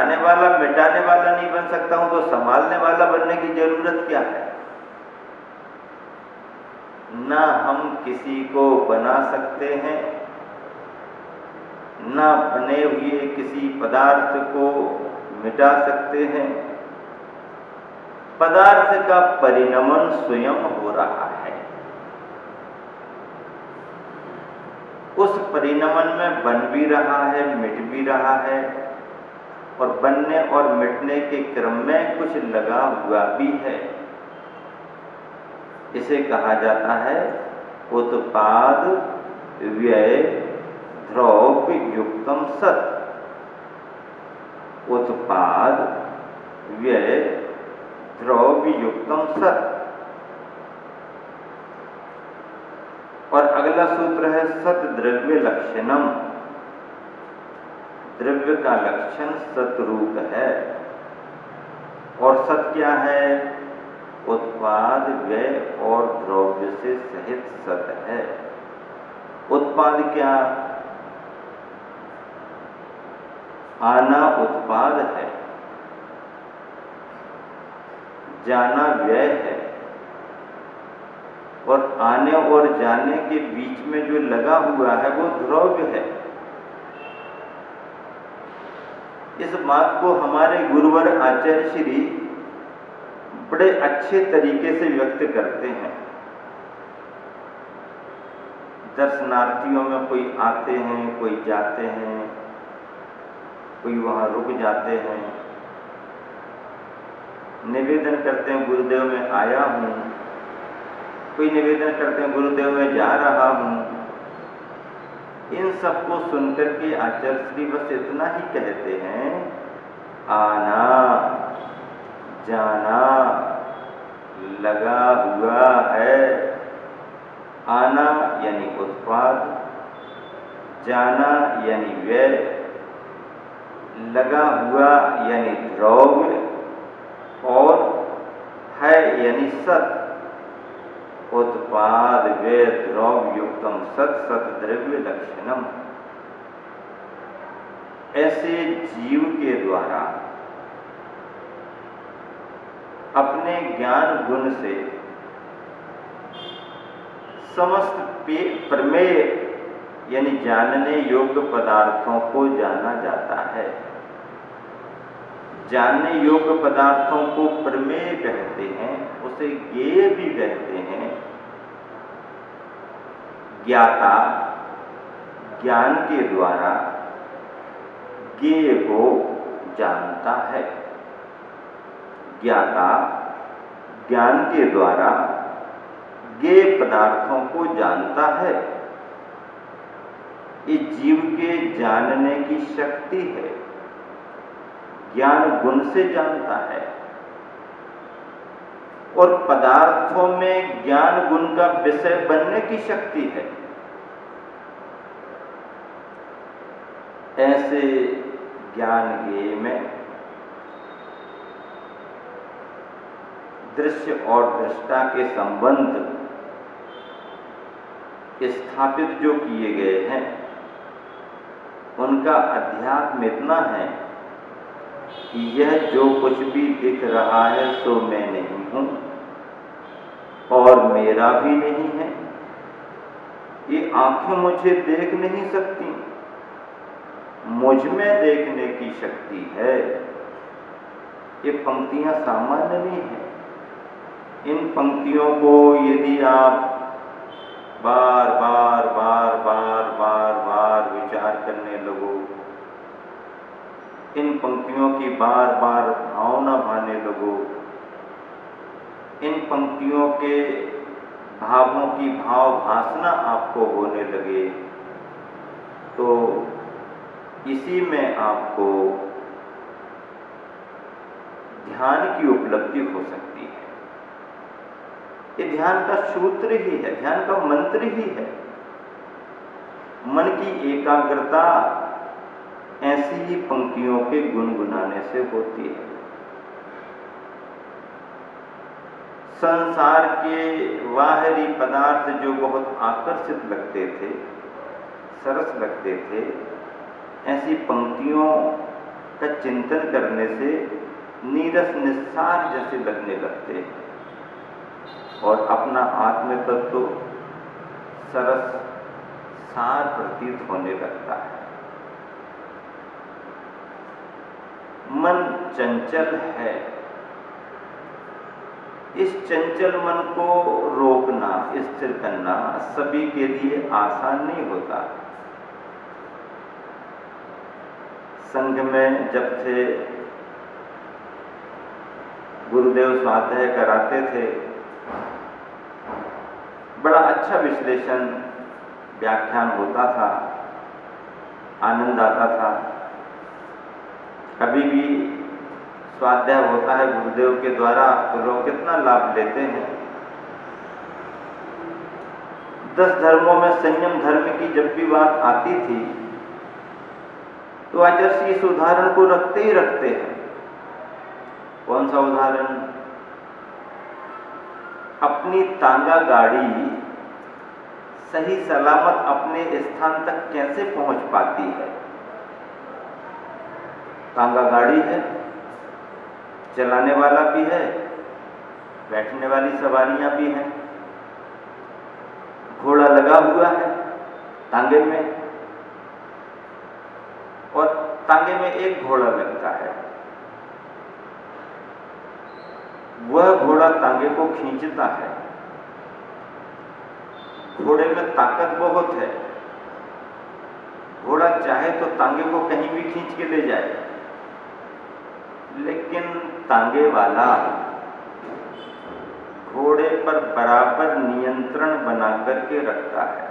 हटाने वाला मिटाने वाला नहीं बन सकता हूं तो संभालने वाला बनने की जरूरत क्या है। ना हम किसी को बना सकते हैं, ना बने हुए किसी पदार्थ को मिटा सकते हैं। पदार्थ का परिणमन स्वयं हो रहा है। उस परिणमन में बन भी रहा है, मिट भी रहा है, और बनने और मिटने के क्रम में कुछ लगा हुआ भी है। इसे कहा जाता है उत्पाद व्यय द्रव्य युक्तम सत्। उत्पाद व्यय द्रव्य युक्तम सत्। और अगला सूत्र है सत द्रव्य लक्षणम। द्रव्य का लक्षण सतरूप है। और सत क्या है? उत्पाद व्यय और द्रव्य से सहित सत है। उत्पाद क्या? आना उत्पाद है, जाना व्यय है, और आने और जाने के बीच में जो लगा हुआ है वो द्रव्य है। इस बात को हमारे गुरुवर आचार्य श्री बड़े अच्छे तरीके से व्यक्त करते हैं। दर्शनार्थियों में कोई आते हैं, कोई जाते हैं, कोई वहां रुक जाते हैं, निवेदन करते हैं गुरुदेव मैं आया हूं, कोई निवेदन करते हैं गुरुदेव मैं जा रहा हूं। इन सबको सुनकर के आचार्य श्री बस इतना ही कहते हैं, आना जाना लगा हुआ है। आना यानी उत्पाद, जाना यानी व्यय, लगा हुआ यानी द्रव्य, और है यानी सत। उत्पाद व्यय द्रव्य युक्तम सत सत द्रव्य लक्षणम। ऐसे जीव के द्वारा अपने ज्ञान गुण से समस्त प्रमेय यानी जानने योग्य पदार्थों को जाना जाता है। जानने योग्य पदार्थों को प्रमेय कहते हैं, उसे ज्ञेय भी कहते हैं। ज्ञाता ज्ञान के द्वारा ज्ञेय को जानता है। ज्ञाता ज्ञान के द्वारा ज्ञेय पदार्थों को जानता है। ये जीव के जानने की शक्ति है। ज्ञान गुण से जानता है, और पदार्थों में ज्ञान गुण का विषय बनने की शक्ति है। ऐसे ज्ञान ज्ञेय में दृश्य और दृष्टा के संबंध स्थापित जो किए गए हैं, उनका अध्यात्म इतना है कि यह जो कुछ भी दिख रहा है सो मैं नहीं हूं और मेरा भी नहीं है। ये आंखें मुझे देख नहीं सकती, मुझ में देखने की शक्ति है। ये पंक्तियां सामान्य नहीं है। इन पंक्तियों को यदि आप बार बार बार बार बार बार विचार करने लगो, इन पंक्तियों की बार बार भावना भाने लगो, इन पंक्तियों के भावों की भाव भासना आपको होने लगे, तो इसी में आपको ध्यान की उपलब्धि हो सकती है। ये ध्यान का सूत्र ही है, ध्यान का मंत्र ही है। मन की एकाग्रता ऐसी ही पंक्तियों के गुनगुनाने से होती है। संसार के बाहरी पदार्थ जो बहुत आकर्षित लगते थे, सरस लगते थे, ऐसी पंक्तियों का चिंतन करने से नीरस निस्सार जैसे लगने लगते हैं और अपना आत्म तत्व सरस सार प्रतीत होने लगता है। मन चंचल है। इस चंचल मन को रोकना, स्थिर करना सभी के लिए आसान नहीं होता। संघ में जब थे, गुरुदेव स्वाध्याय कराते थे, बड़ा अच्छा विश्लेषण व्याख्यान होता था, आनंद आता था। कभी भी स्वाध्याय होता है गुरुदेव के द्वारा तो लोग कितना लाभ लेते हैं। 10 धर्मों में संयम धर्म की जब भी बात आती थी तो आचार्य इस उदाहरण को रखते ही रखते हैं। कौन सा उदाहरण? अपनी तांगा गाड़ी सही सलामत अपने स्थान तक कैसे पहुंच पाती है। तांगा गाड़ी है, चलाने वाला भी है, बैठने वाली सवारियां भी हैं, घोड़ा लगा हुआ है तांगे में और तांगे में एक घोड़ा लगता है। वह घोड़ा तांगे को खींचता है। घोड़े में ताकत बहुत है। घोड़ा चाहे तो तांगे को कहीं भी खींच के ले जाए, लेकिन तांगे वाला घोड़े पर बराबर नियंत्रण बना करके रखता है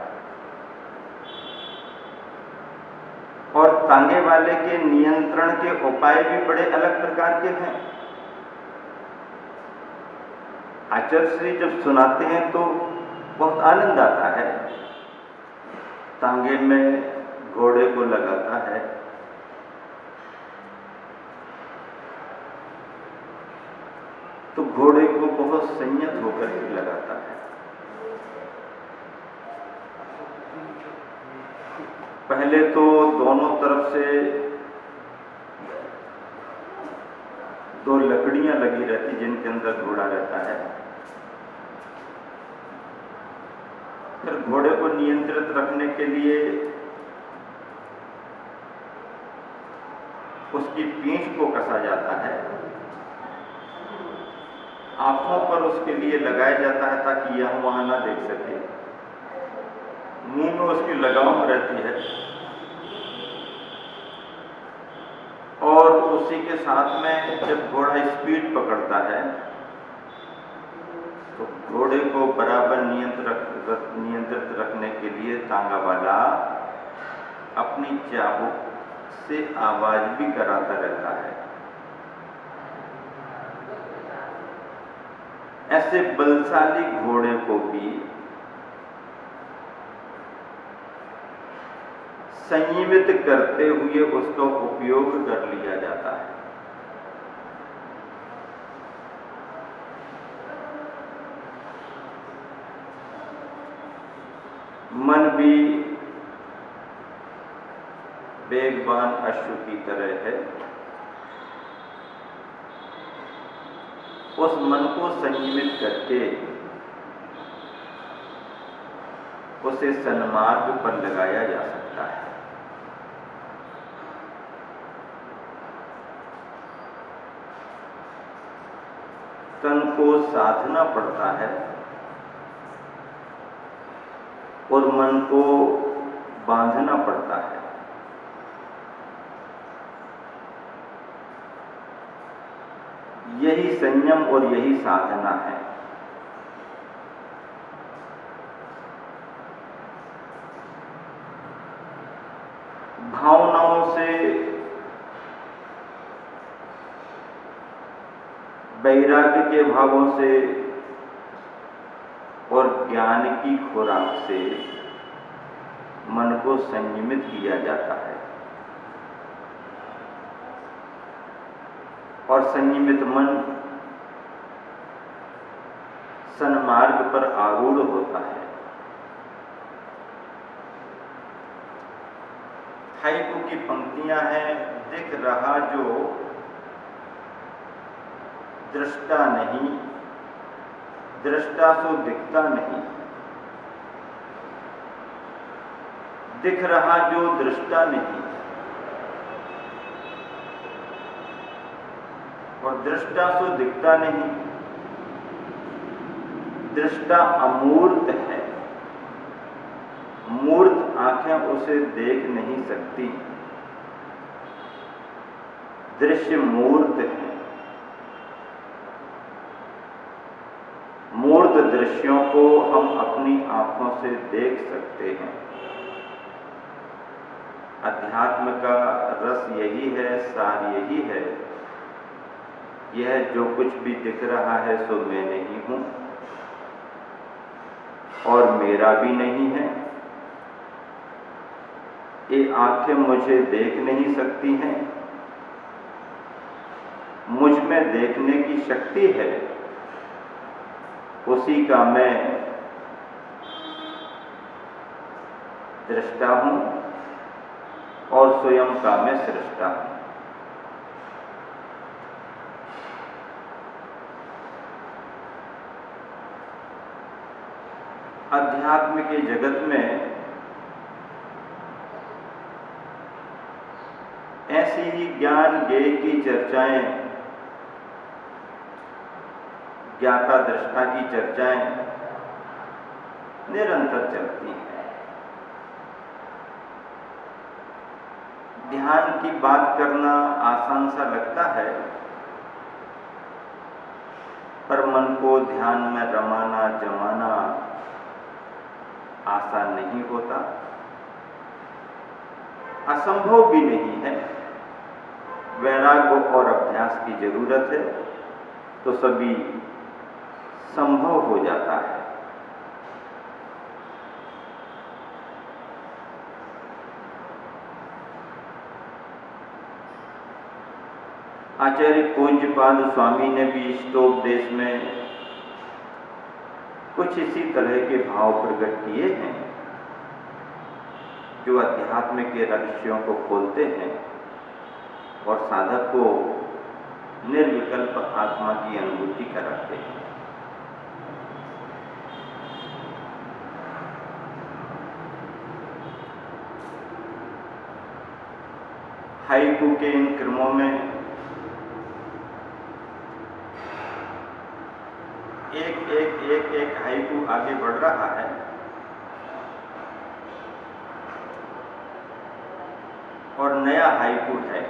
और तांगे वाले के नियंत्रण के उपाय भी बड़े अलग प्रकार के हैं। आचार्य श्री जब सुनाते हैं तो बहुत आनंद आता है। तांगे में घोड़े को लगाता है, तो घोड़े को बहुत संयत होकर के लगाता है। पहले तो दोनों तरफ से 2 लकड़ियां लगी रहती जिनके अंदर घोड़ा रहता है। फिर घोड़े को नियंत्रित रखने के लिए उसकी पीठ को कसा जाता है। आंखों पर उसके लिए लगाया जाता है ताकि यह वहां ना देख सके। मुंह में उसकी लगाम रहती है और उसी के साथ में जब घोड़ा स्पीड पकड़ता है तो घोड़े को बराबर नियंत्रित रखने के लिए तांगा वाला अपनी चाबुक से आवाज भी कराता रहता है। ऐसे बलशाली घोड़े को भी संयमित करते हुए उसका उपयोग कर लिया जाता है। मन भी वेगवान अश्व की तरह है। उस मन को संयमित करके उसे सन्मार्ग पर लगाया जा सकता है। तन को साधना पड़ता है और मन को बांधना पड़ता है। यही संयम और यही साधना है। भावनाओं से, वैराग्य के भावों से और ज्ञान की खुराक से मन को संयमित किया जाता है और संयमित मन सन्मार्ग पर आरूढ़ होता है। हाइकू की पंक्तियां हैं, दिख रहा जो दृष्टा नहीं, दृष्टा सो दिखता नहीं। दिख रहा जो दृष्टा नहीं और दृष्टा सो दिखता नहीं। दृष्टा अमूर्त है, मूर्त आंखें उसे देख नहीं सकती। दृश्य मूर्त है, मूर्त दृश्यों को हम अपनी आंखों से देख सकते हैं। अध्यात्म का रस यही है, सार यही है। यह जो कुछ भी दिख रहा है सो मैं नहीं हूं और मेरा भी नहीं है। ये आंखें मुझे देख नहीं सकती हैं, मुझ में देखने की शक्ति है, उसी का मैं दृष्टा हूं और स्वयं का मैं सृष्टा हूं। अध्यात्म के जगत में ऐसी ही ज्ञान ज्ञेय की चर्चाएं, ज्ञाता दृष्टा की चर्चाएं निरंतर चलती हैं। ध्यान की बात करना आसान सा लगता है, पर मन को ध्यान में रमाना जमाना आसान नहीं होता, असंभव भी नहीं है। वैराग्य और अभ्यास की जरूरत है तो सभी संभव हो जाता है। आचार्य पूज्यपाद स्वामी ने भी इष्टोपदेश में कुछ इसी तरह के भाव प्रकट किए हैं, जो अध्यात्म के रहस्यों को खोलते हैं और साधक को निर्विकल्प आत्मा की अनुभूति कराते हैं। हाइकू के इन क्रमों में एक हाइकू आगे बढ़ रहा है और नया हाइकू है।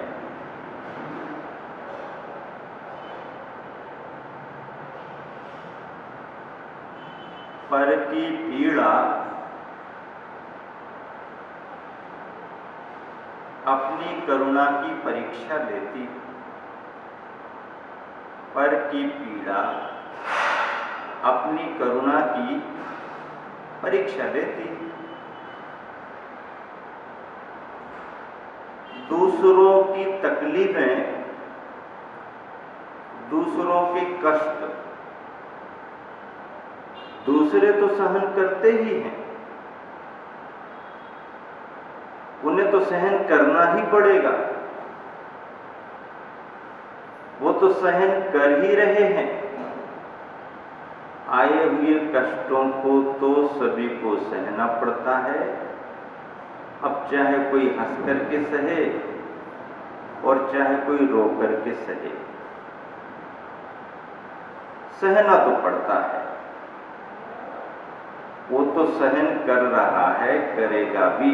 पर की पीड़ा अपनी करुणा की परीक्षा लेती। पर की पीड़ा अपनी करुणा की परीक्षा लेती। दूसरों की तकलीफें, दूसरों के कष्ट दूसरे तो सहन करते ही हैं, उन्हें तो सहन करना ही पड़ेगा। वो तो सहन कर ही रहे हैं। आए हुए कष्टों को तो सभी को सहना पड़ता है। अब चाहे कोई हंस करके सहे और चाहे कोई रो करके सहे, सहना तो पड़ता है। वो तो सहन कर रहा है, करेगा भी।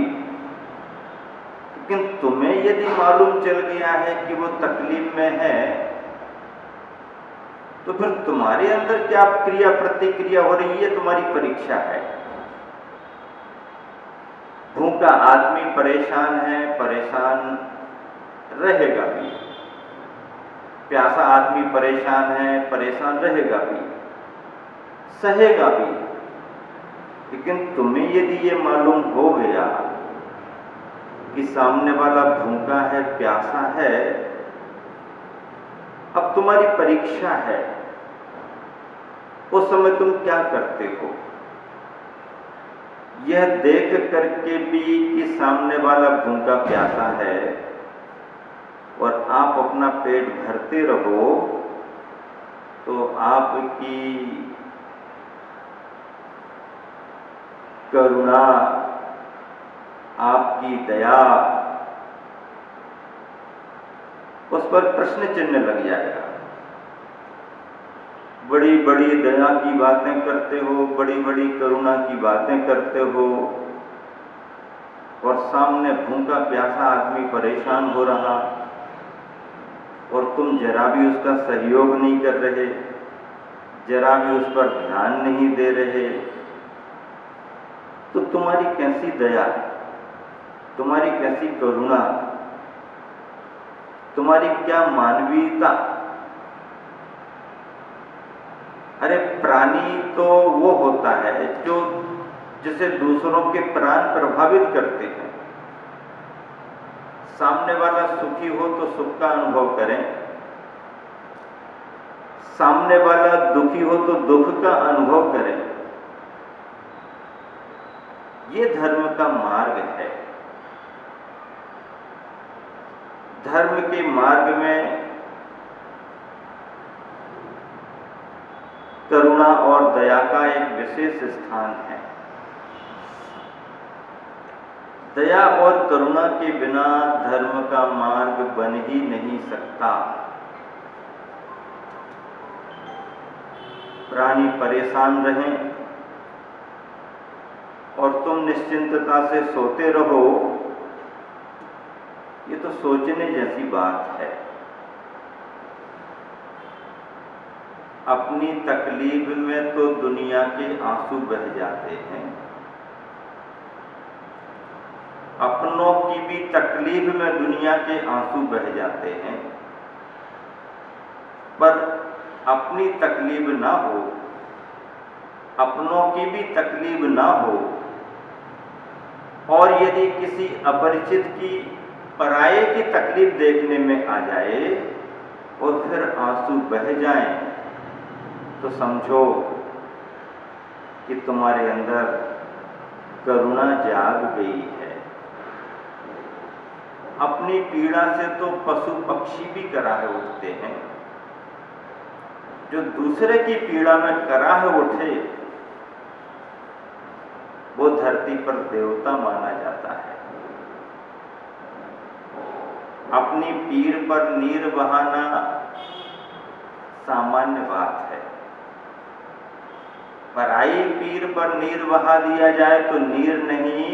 लेकिन तुम्हें यदि मालूम चल गया है कि वो तकलीफ में है, तो फिर तुम्हारे अंदर क्या क्रिया प्रतिक्रिया हो रही है, तुम्हारी परीक्षा है। भूखा आदमी परेशान है, परेशान रहेगा भी। प्यासा आदमी परेशान है, परेशान रहेगा भी, सहेगा भी। लेकिन तुम्हें यदि ये मालूम हो गया कि सामने वाला भूखा है, प्यासा है, अब तुम्हारी परीक्षा है, उस समय तुम क्या करते हो? यह देख करके भी कि सामने वाला भूखा प्यासा है और आप अपना पेट भरते रहो, तो आपकी करुणा, आपकी दया, उस पर प्रश्न चिन्ह लग जाएगा। बड़ी बड़ी दया की बातें करते हो, बड़ी बड़ी करुणा की बातें करते हो, और सामने भूखा प्यासा आदमी परेशान हो रहा और तुम जरा भी उसका सहयोग नहीं कर रहे, जरा भी उस पर ध्यान नहीं दे रहे, तो तुम्हारी कैसी दया, तुम्हारी कैसी करुणा, तुम्हारी क्या मानवीयता। अरे प्राणी तो वो होता है जो जिसे दूसरों के प्राण प्रभावित करते हैं। सामने वाला सुखी हो तो सुख का अनुभव करें, सामने वाला दुखी हो तो दुख का अनुभव करें। ये धर्म का मार्ग है। धर्म के मार्ग में करुणा और दया का एक विशेष स्थान है। दया और करुणा के बिना धर्म का मार्ग बन ही नहीं सकता। प्राणी परेशान रहें और तुम निश्चिंतता से सोते रहो, ये तो सोचने जैसी बात है। अपनी तकलीफ में तो दुनिया के आंसू बह जाते हैं, अपनों की भी तकलीफ में दुनिया के आंसू बह जाते हैं, पर अपनी तकलीफ ना हो, अपनों की भी तकलीफ ना हो, और यदि किसी अपरिचित की, पराये की तकलीफ देखने में आ जाए और फिर आंसू बह जाएं, तो समझो कि तुम्हारे अंदर करुणा जाग गई है। अपनी पीड़ा से तो पशु पक्षी भी कराहे उठते हैं, जो दूसरे की पीड़ा में कराहे उठे वो धरती पर देवता माना जाता है। अपनी पीड़ पर नीर बहाना सामान्य बात है, पराई पीर पर नीर बहा दिया जाए तो नीर नहीं,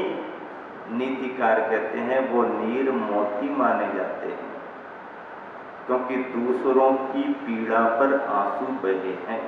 नीतिकार कहते हैं वो नीर मोती माने जाते हैं, क्योंकि दूसरों की पीड़ा पर आंसू बहे हैं।